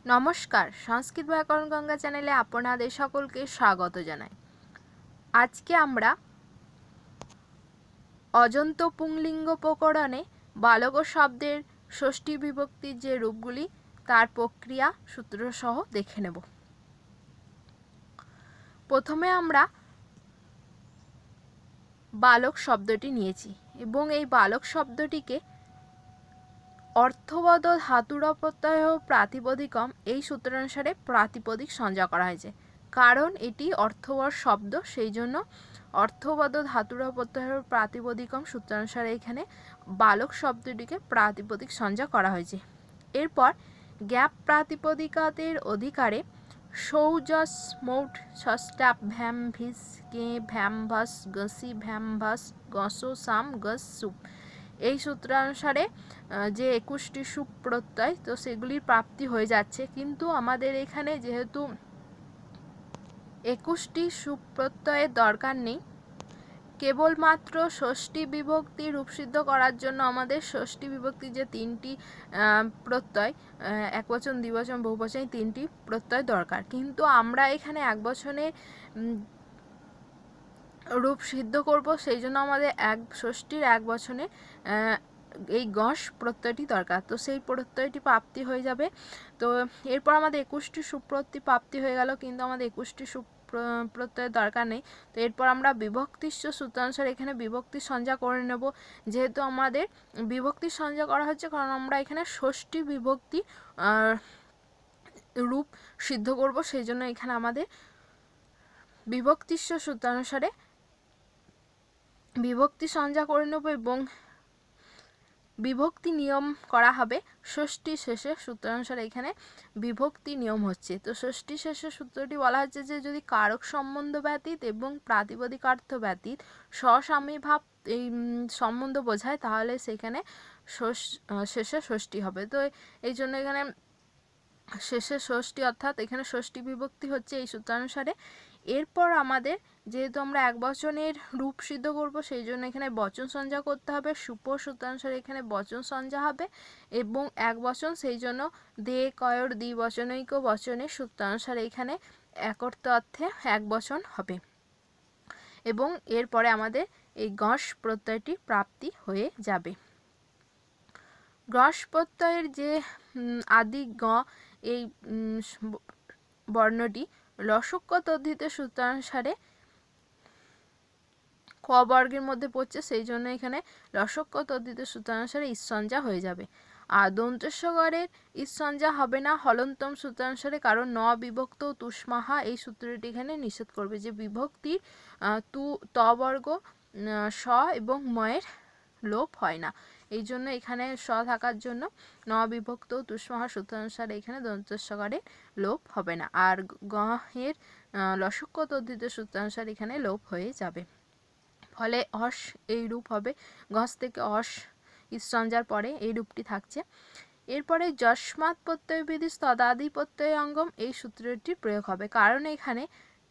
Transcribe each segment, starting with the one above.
নমস্কার, সংস্কৃত ব্যাকরণ গঙ্গা চ্যানেলে আপনাদের সকলকে স্বাগত জানাই। আজকে আমরা অজন্ত পুংলিঙ্গ প্রকরণে বালক শব্দের ষষ্ঠী বিভক্তির যে রূপগুলি তার প্রক্রিয়া সূত্র সহ দেখে নেব। প্রথমে আমরা বালক শব্দটি নিয়েছি এবং এই বালক শব্দটিকে অর্থবদ ধাতুর প্রত্যয় প্রাতিপদিকম এই সূত্রানুসারে প্রাতিপদিক সংজ্ঞা করা হয়েছে। কারণ এটি অর্থবদ শব্দ, সেই জন্য অর্থবদ ধাতুর প্রত্যয় প্রাতিপদিকম সূত্রানুসারে এখানে বালক শব্দটিকে প্রাতিপদিক সংজ্ঞা করা হয়েছে। এরপর গ্যাপ প্রাতিপদিকাতের অধিকারে সৌজস মৌট ষষ্ঠাপ ভ্যাম ভিস গে ভ্যাম ভাস গসি ভ্যাম ভাস গসো সাম গস সুপ এই সূত্রানুসারে যে 21টি সুপ প্রত্যয়, তো সেগুলির প্রাপ্তি হয়ে যাচ্ছে। কিন্তু আমাদের এখানে যেহেতু 21টি সুপ প্রত্যয়ের দরকার নেই, কেবলমাত্র ষষ্ঠী বিভক্তি রূপসিদ্ধ করার জন্য আমাদের ষষ্ঠী বিভক্তির যে 3টি প্রত্যয়, একবচন দ্বিবচন বহুবচন, 3টি প্রত্যয় দরকার। কিন্তু আমরা এখানে একবচনে রূপ সিদ্ধ করব, সেই জন্য আমাদের ষষ্ঠীর একবচনে এই গস প্রত্যয়টি দরকার। তো সেই প্রত্যয়টি প্রাপ্তি হয়ে যাবে। তো এরপর আমাদের 21টি সুপ্রত্যয় প্রাপ্তি হয়ে গেল, কিন্তু আমাদের 21টি প্রত্যয়ের দরকার নেই। তো এরপর আমরা বিভক্তিশ্চ সূত্রানুসারে এখানে বিভক্তির সংজ্ঞা করে নেব। যেহেতু আমাদের বিভক্তির সংজ্ঞা করা হচ্ছে, কারণ আমরা এখানে ষষ্ঠী বিভক্তি রূপ সিদ্ধ করব, সেই জন্য এখানে আমাদের বিভক্তিশ্চ সূত্রানুসারে বিভক্তি সংজ্ঞা করে নেব এবং বিভক্তি নিয়ম করা হবে ষষ্ঠী শেষে সূত্রানুসারে এখানে বিভক্তি নিয়ম হচ্ছে। তো ষষ্ঠী শেষের সূত্রটি বলা হচ্ছে যে যদি কারক সম্বন্ধ ব্যতীত এবং প্রাতিপদিকার্থ ব্যতীত স্বস্বামীভাব এই সম্বন্ধ বোঝায়, তাহলে সেখানে শেষে ষষ্ঠী হবে। তো এই জন্য এখানে শেষে ষষ্ঠী, অর্থাৎ এখানে ষষ্ঠী বিভক্তি হচ্ছে এই সূত্রানুসারে। এরপর আমাদের যেহেতু আমরা একবচনের রূপ সিদ্ধ করব, সেই জন্য এখানে বচন সংজ্ঞা করতে হবে। সুপ সূত্রানুসারে এখানে বচন সংজ্ঞা হবে এবং একবচন, সেই জন্য দে কয়র দ্বিবচনৈক বচনের সূত্রানুসারে এখানে একর্থ অর্থে একবচন হবে এবং এরপরে আমাদের এই গস প্রত্যয়টি প্রাপ্তি হয়ে যাবে। গ্রস প্রত্যয়ের যে আদি গ এই বর্ণটি লসক্য তদ্ধিত সূত্রানুসারে ক বর্গের মধ্যে পড়ছে, সেই জন্য এখানে লসক্য তদ্ধিত সূত্রানুসারে ঈশসঞ্জা হয়ে যাবে। আর দন্তস্বরের ঈশসঞ্জা হবে না হলন্তম সূত্রানুসারে, কারণ ন বিভক্ত তুষ্মাহা এই সূত্রটি এখানে নিষেধ করবে যে বিভক্তির ত বর্গ স এবং ময়ের লোপ হয় না। এই জন্য এখানে স থাকার জন্য ন বিভক্ত তুষ্মাহা সূত্রানুসারে এখানে দন্তস্বরের লোপ হবে না। আর গ এর লসক্য তদ্ধিত সূত্রানুসারে এখানে লোপ হয়ে যাবে, ফলে অস এই রূপ হবে। গস থেকে অস ঈশসঞ্জার পরে এই রূপটি থাকছে। এরপরে যস্মাৎ প্রত্যয় বিধি তদাদি প্রত্যয় অঙ্গম এই সূত্রটি প্রয়োগ হবে, কারণ এখানে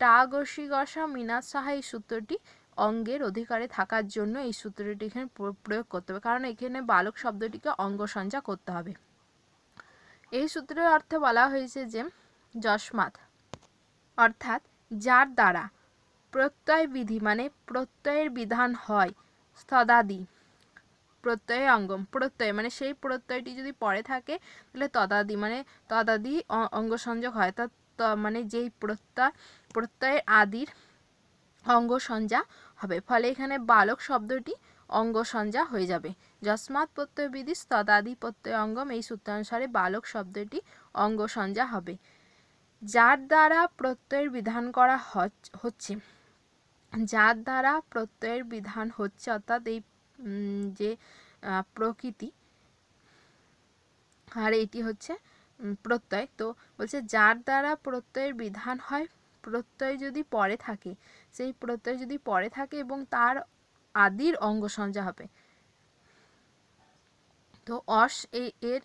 টা গসি গসা মিনাত সাহা এই সূত্রটি অঙ্গের অধিকারে থাকার জন্য এই সূত্রটি এখানে প্রয়োগ করতে হবে, কারণ এখানে বালক শব্দটিকে অঙ্গ সংজ্ঞা করতে হবে। এই সূত্রের অর্থে বলা হয়েছে যে যস্মাৎ অর্থাৎ যার দ্বারা প্রত্যয় বিধি মানে প্রত্যয়ের বিধান হয়, তদাদি প্রত্যয় অঙ্গম প্রত্যয় মানে সেই প্রত্যয়টি যদি পরে থাকে তাহলে তদাদি মানে তদাদি অঙ্গ সংযোগ হয়, মানে যেই প্রত্যয়ের আদির অঙ্গ সংজ্ঞা হবে, ফলে এখানে বালক শব্দটি অঙ্গ সংজ্ঞা হয়ে যাবে। যস্মাৎ প্রত্যয় বিধি তদাদি প্রত্যয় অঙ্গম এই সূত্রানুসারে বালক শব্দটি অঙ্গ সংজ্ঞা হবে। যার দ্বারা প্রত্যয়ের বিধান করা হচ্ছে, যার দ্বারা প্রত্যয়ের বিধান হচ্ছে অর্থাৎ এই যে প্রকৃতি, আর এটি হচ্ছে প্রত্যয়। তো বলছে যার দ্বারা প্রত্যয়ের বিধান হয়, প্রত্যয় যদি পরে থাকে, সেই প্রত্যয় যদি পরে থাকে এবং তার আদির অঙ্গ সংজ্ঞা হবে। তো অস এর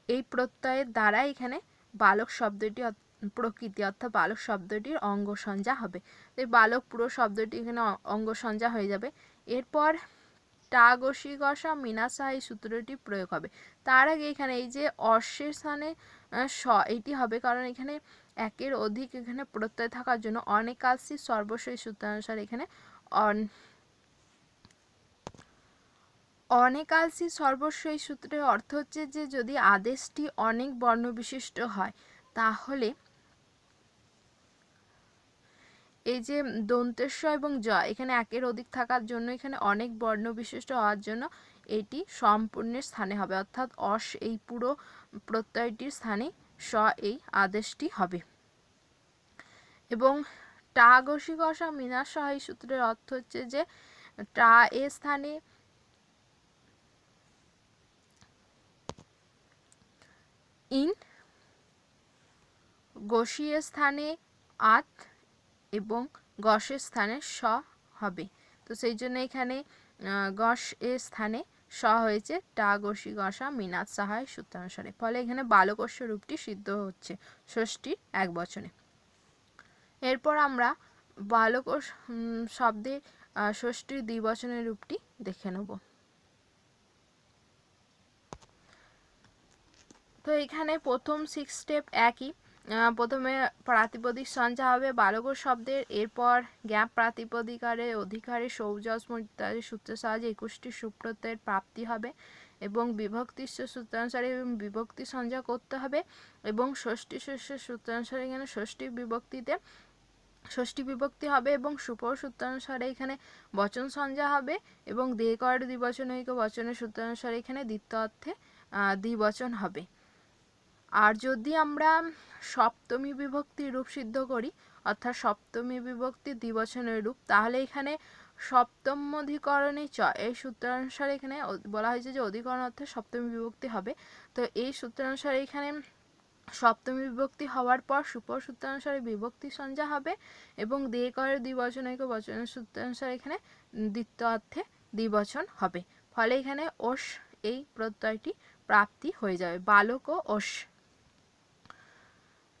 এই প্রত্যয়ের দ্বারা এখানে বালক শব্দটি প্রকৃতি অর্থাৎ বালক শব্দটির অঙ্গ সংজ্ঞা হবে। তো এই বালক পুরো শব্দটি এখানে অঙ্গ সংজ্ঞা হয়ে যাবে। এরপর টা গসি গসা মিনাসা এই সূত্রটি প্রয়োগ হবে। তার আগে এখানে এই যে অশ্বের স্থানে স এটি হবে, কারণ এখানে একের অধিক এখানে প্রত্যয় থাকার জন্য অনেকাংশি সর্বস্ব এই সূত্রানুসারে এখানে অনেকাংশি সর্বস্ব এই সূত্রের অর্থ হচ্ছে যে যদি আদেশটি অনেক বর্ণ বিশিষ্ট হয়, তাহলে এই যে দন্তেশ্ব এবং জ এখানে একের অধিক থাকার জন্য এখানে অনেক বর্ণ বিশিষ্ট হওয়ার জন্য এটি সম্পূর্ণের স্থানে হবে, অর্থাৎ অস এই পুরো প্রত্যয়টির স্থানে স এই আদেশটি হবে। এবং টা গসি গসা মিনাস এই সূত্রের অর্থ হচ্ছে যে টা এর স্থানে ইন, গসির স্থানে আত এবং গসের স্থানে স হবে। তো সেই জন্য এখানে গস এর স্থানে স হয়েছে টা গসি গসা মিনাত সাহায় সূত্রানুসারে। ফলে এখানে বালকস্য রূপটি সিদ্ধ হচ্ছে ষষ্ঠীর এক বচনে। এরপর আমরা বালকস শব্দের ষষ্ঠীর দ্বিবচনের রূপটি দেখে নেব। তো এখানে প্রথম 6 স্টেপ একই। প্রথমে প্রাতিপদিক সঞ্জ্ঞা হবে বালকর শব্দের, এরপর জ্ঞাপ প্রাতিপদিকারে অধিকারে সৌজস্ম ইত্যাদি সূত্রের সাহায্যে 21টি সুপ্রত্যয়ের প্রাপ্তি হবে এবং বিভক্তি সূত্রানুসারে বিভক্তি সঞ্জ্ঞা করতে হবে এবং ষষ্ঠী শেষের সূত্রানুসারে এখানে ষষ্ঠী বিভক্তি হবে এবং সুপর সূত্রানুসারে এখানে বচন সঞ্জ্ঞা হবে এবং দেহকর দ্বিবচনৈক বচনের সূত্রানুসারে এখানে দ্বিতীয়ার্থে দ্বিবচন হবে। আর যদি আমরা সপ্তমী বিভক্তি রূপ সিদ্ধ করি, অর্থাৎ সপ্তমী বিভক্তি দ্বিবচনের রূপ, তাহলে এখানে সপ্তম অধিকরণে চ এই সূত্রানুসারে এখানে বলা হয়েছে যে অধিকরণ অর্থে সপ্তমী বিভক্তি হবে। তো এই সূত্রানুসারে এখানে সপ্তমী বিভক্তি হওয়ার পর সুপর সূত্রানুসারে বিভক্তি সঞ্জ্ঞা হবে এবং দেহকরের দ্বিবচনৈক বচনের সূত্রানুসারে এখানে দ্বিতীয়ার্থে দ্বিবচন হবে। ফলে এখানে ওস এই প্রত্যয়টি প্রাপ্তি হয়ে যাবে, বালক ও ওস।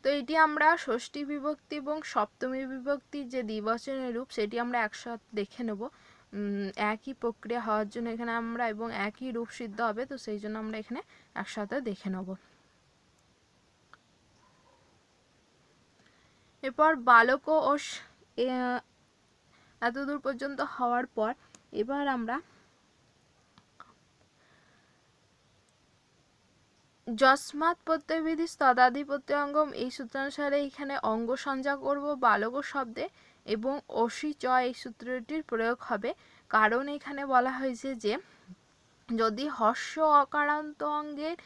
তো এটি আমরা ষষ্ঠী বিভক্তি এবং সপ্তমী বিভক্তির যে দ্বিবচনের রূপ সেটি আমরা একসাথে দেখে নেব। একই প্রক্রিয়া হওয়ার জন্য এখানে আমরা এবং একই রূপ সিদ্ধ হবে, তো সেই জন্য আমরা এখানে একসাথে দেখে নেব। এরপর বালক ও ওস এতদূর পর্যন্ত হওয়ার পর এবার আমরা যস্মাৎ প্রত্যয়বিধি তদাদি প্রত্যয়ঙ্গম এই সূত্রানুসারে এখানে অঙ্গ সঞ্জ্ঞা করব বালক শব্দে এবং অসি চ এই সূত্রটির প্রয়োগ হবে, কারণ এখানে বলা হয়েছে যে যদি হর্ষ অকারান্ত অঙ্গের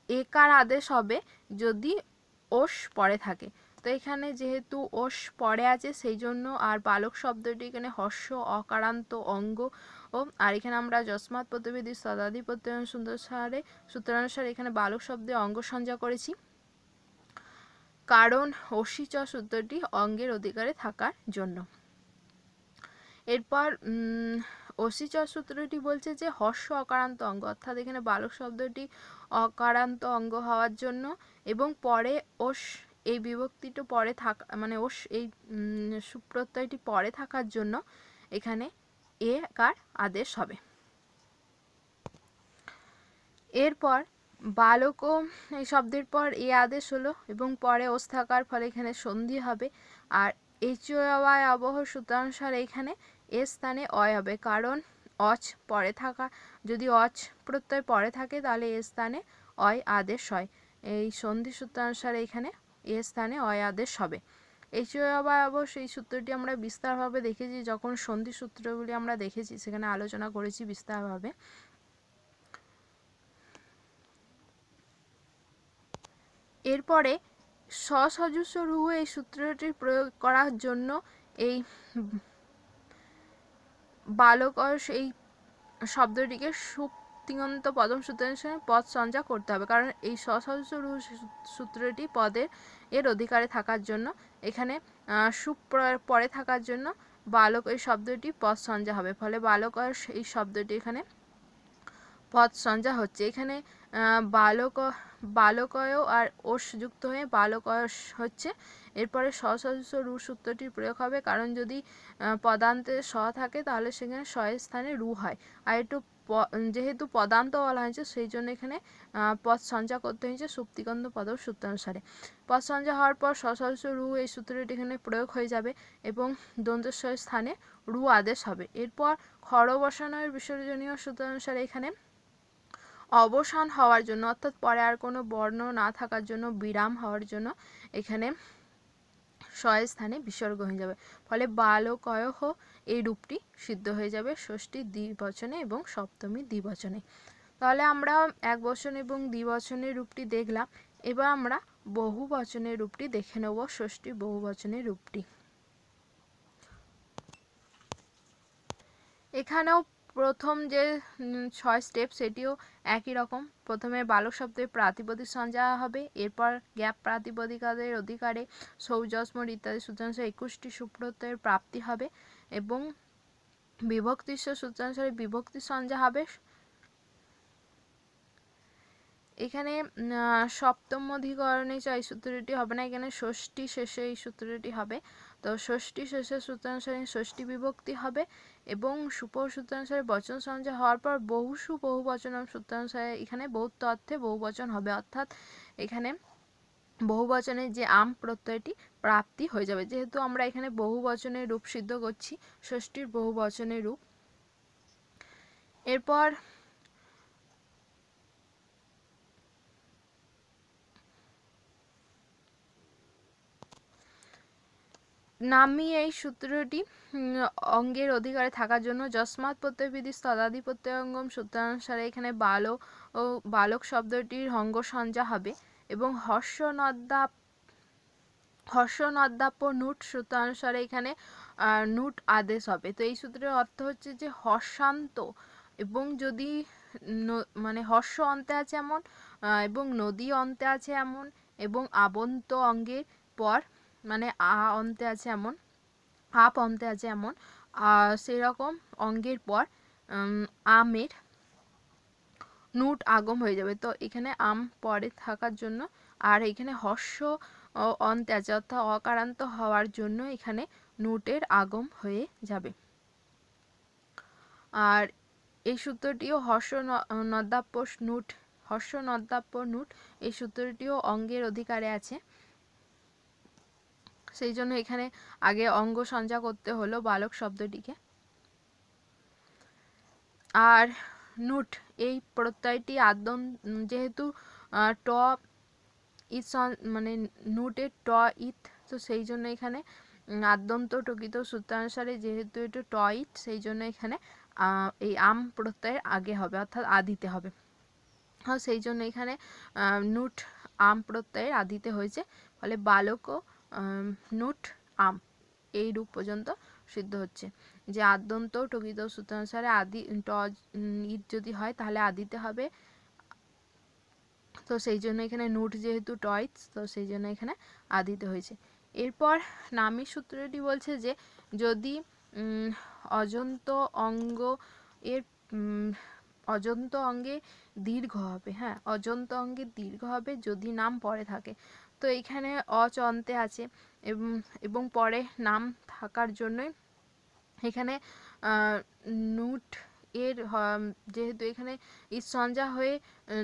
একার আদেশ হবে যদি ওস পরে থাকে। তো এখানে যেহেতু ওস পরে আছে সেই জন্য আর বালক শব্দটি এখানে হর্ষ অকারান্ত অঙ্গ ও, আর এখানে আমরা যস্মাৎ প্রত্যয়বিধি তদাদি প্রত্যয় সূত্রানুসারে এখানে বালক শব্দে অঙ্গ সঞ্জ্ঞা করেছি, কারণ অসি চ সূত্রটি অঙ্গের অধিকারে থাকার জন্য। এরপর অসি চ সূত্রটি বলছে যে হর্ষ অকারান্ত অঙ্গ, অর্থাৎ এখানে বালক শব্দটি অকারান্ত অঙ্গ হওয়ার জন্য এবং পরে ওস এই বিভক্তিটা পরে থাকা মানে ওস এই সুপ্রত্যয়টি পরে থাকার জন্য এখানে এ কার আদেশ হবে। এরপর বালক এই শব্দের পর এ আদেশ হলো এবং পরে ওস থাকার ফলে এখানে সন্ধি হবে, আর অয় আবহ সূত্রানুসারে এখানে এ স্থানে অয় হবে, কারণ অচ পরে থাকা যদি অচ প্রত্যয় পরে থাকে তাহলে এ স্থানে অয় আদেশ হয়। এই সন্ধি সূত্রানুসারে এখানে এ স্থানে অয় আদেশ হবে। অয় আবহ সেই সূত্রটি আমরা বিস্তারভাবে দেখেছি, যখন সন্ধি সূত্রগুলি আমরা দেখেছি সেখানে আলোচনা করেছি বিস্তারভাবে। এরপরে সসজস্ব রূহ এই সূত্রটির প্রয়োগ করার জন্য এই বালকস এই শব্দটিকে সুপ্তিঙন্ত পদম সূত্রানুসারে পদ সঞ্জ্ঞা করতে হবে, কারণ এই সসজস্ব রূহ সূত্রটি পদের এর অধিকারে থাকার জন্য এখানে সুপ পরে থাকার জন্য বালক এই শব্দটি পদ সঞ্জ্ঞা হবে। ফলে বালকস এই শব্দটি এখানে পদ সঞ্জা হচ্ছে। এখানে বালকয় আর ওষ যুক্ত হয়ে বালকয়স হচ্ছে। এরপরে সহস্র রু সূত্রটির প্রয়োগ হবে, কারণ যদি পদান্তে স থাকে তাহলে সেখানে স এর স্থানে রু হয়। আর একটু যেহেতু পদান্ত বলা হয়েছে সেই জন্য এখানে পদ সঞ্জা করতে হয়েছে সুপ্তিগন্ধ পদ সূত্রানুসারে। পদ সঞ্জা হওয়ার পর সহস্র রু এই সূত্রটি এখানে প্রয়োগ হয়ে যাবে এবং দন্তস্ব এর স্থানে রু আদেশ হবে। এরপর খড় বসানোর বিসর্জনীয় সূত্রানুসারে এখানে অবসান হওয়ার জন্য, অর্থাৎ পরে আর কোনো বর্ণ না থাকার জন্য, বিরাম হওয়ার জন্য এখানে স এর স্থানে বিসর্গ হয়ে যাবে। ফলে বালকয়ঃ এই রূপটি সিদ্ধ হয়ে যাবে ষষ্ঠী দ্বিবচনে এবং সপ্তমী দ্বিবচনে। তাহলে আমরা এক বচন এবং দ্বিবচনের রূপটি দেখলাম। এবার আমরা বহু বচনের রূপটি দেখে নেব, ষষ্ঠী বহু বচনের রূপটি। এখানেও প্রথম যে 6 স্টেপ সেটিও একই রকম। প্রথমে বালক শব্দের প্রাতিপদিক সঞ্জা হবে, এরপর গ্যাপ প্রাতিপদিকাদের অধিকারে সৌজস্মর ইত্যাদি সূত্রাংশ 21টি সুপ্রত্যয়ের প্রাপ্তি হবে এবং বিভক্তিস্ব সূত্রানুসারে বিভক্তি সঞ্জা হবে। এখানে সপ্তম অধিকরণে এই সূত্রটি হবে না, এখানে ষষ্ঠী শেষে এই সূত্রটি হবে। তো ষষ্ঠী শেষের সূত্রানুসারে ষষ্ঠী বিভক্তি হবে এবং সুপহ সূত্রানুসারে বচন সঞ্জা হওয়ার পর বহুসু বহু বচনম সূত্রানুসারে এখানে বহুত অর্থে বহু বচন হবে, অর্থাৎ এখানে বহু বচনের যে আম প্রত্যয়টি প্রাপ্তি হয়ে যাবে। যেহেতু আমরা এখানে বহু বচনের রূপ সিদ্ধ করছি, ষষ্ঠীর বহু বচনের রূপ। এরপর নামি এই সূত্রটি অঙ্গের অধিকারে থাকার জন্য যস্মাৎ প্রত্যয় বিধি তদাদি প্রত্যয়ঙ্গম সূত্রানুসারে এখানে বালক শব্দটির অঙ্গ সঞ্জা হবে এবং হর্ষণদ্যাপ্য নুট সূত্রানুসারে এখানে নুট আদেশ হবে। তো এই সূত্রের অর্থ হচ্ছে যে হর্ষান্ত এবং যদি মানে হর্ষ অন্তে আছে এমন এবং নদী অন্তে আছে এমন এবং আবন্ত অঙ্গের পর মানে অন্তে আছে এমন, আপ অন্তে আছে এমন সেরকম অঙ্গের পর আমের নুট আগম হয়ে যাবে। তো এখানে আম পরে থাকার জন্য আর এখানে হর্ষ অন্তে আছে, অর্থাৎ অকারান্ত হওয়ার জন্য এখানে নুটের আগম হয়ে যাবে। আর এই সূত্রটিও হর্ষ নদ্যাপ্য নুট এই সূত্রটিও অঙ্গের অধিকারে আছে, সেই জন্য এখানে আগে অঙ্গ সঞ্জা করতে হলো বালক শব্দটিকে। আর নুট এই প্রত্যয়টি যেহেতু ট ইট মানে নুটের ট ইত, তো সেই জন্য এখানে আদ্যন্ত টকিত সূত্রানুসারে যেহেতু এটা ট ইট, সেই জন্য এখানে এই আম প্রত্যয়ের আগে হবে, অর্থাৎ আদিতে হবে। সেই জন্য এখানে নুট আম প্রত্যয়ের আদিতে হয়েছে, ফলে বালক ও নুট আম এই রূপ পর্যন্ত সিদ্ধ হচ্ছে। যে আদ্যন্ত টকিত সূত্রানুসারে আদি ইট যদি হয় তাহলে আদিতে হবে, তো সেই জন্য এখানে নুট যেহেতু টয়েস, তো সেই জন্য এখানে আদিতে হয়েছে। এরপর নামি সূত্রটি বলছে যে যদি অজন্ত অঙ্গ এর অজন্ত অঙ্গে দীর্ঘ হবে, হ্যাঁ অজন্ত অঙ্গে দীর্ঘ হবে যদি নাম পরে থাকে। তো এখানে অচ অন্তে আছে এবং পরে নাম থাকার জন্যই এখানে নুট এর যেহেতু এখানে সঞ্জা হয়ে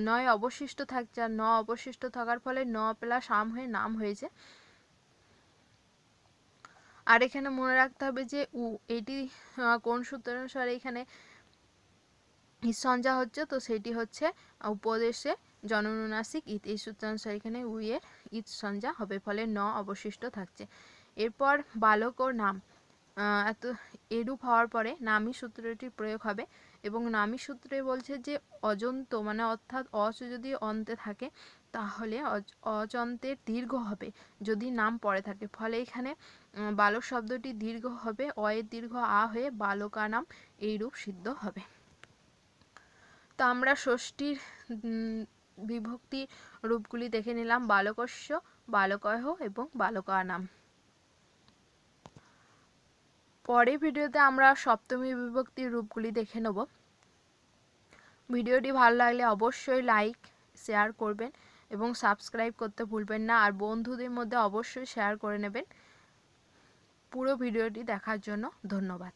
নয় অবশিষ্ট থাকছে, আর ন অবশিষ্ট থাকার ফলে ন প্লাস আম হয়ে নাম হয়েছে। আর এখানে মনে রাখতে হবে যে এটি কোন সূত্র অনুসারে এখানে সঞ্জা হচ্ছে, তো সেটি হচ্ছে উপদেশে জননুনাসিক ইত, এই সূত্রানুসারে এখানে উইয়ের ইত সঞ্জা হবে, ফলে ন অবশিষ্ট থাকছে। এরপর বালক ও নাম এত এরূপ হওয়ার পরে নামি সূত্রটি প্রয়োগ হবে এবং নামি সূত্রে বলছে যে অজন্ত মানে অর্থাৎ অচ যদি অন্তে থাকে তাহলে অজন্তের দীর্ঘ হবে যদি নাম পরে থাকে, ফলে এখানে বালক শব্দটি দীর্ঘ হবে, অয়ের দীর্ঘ আ হয়ে বালকা নাম এই রূপ সিদ্ধ হবে। তো আমরা ষষ্ঠীর বিভক্তি রূপগুলি দেখে নিলাম, বালকস্য, বালকয়ঃ এবং বালকানাম। পরের ভিডিওতে আমরা সপ্তমী বিভক্তির রূপগুলি দেখে নেব। ভিডিওটি ভালো লাগলে অবশ্যই লাইক শেয়ার করবেন এবং সাবস্ক্রাইব করতে ভুলবেন না, আর বন্ধুদের মধ্যে অবশ্যই শেয়ার করে নেবেন। পুরো ভিডিওটি দেখার জন্য ধন্যবাদ।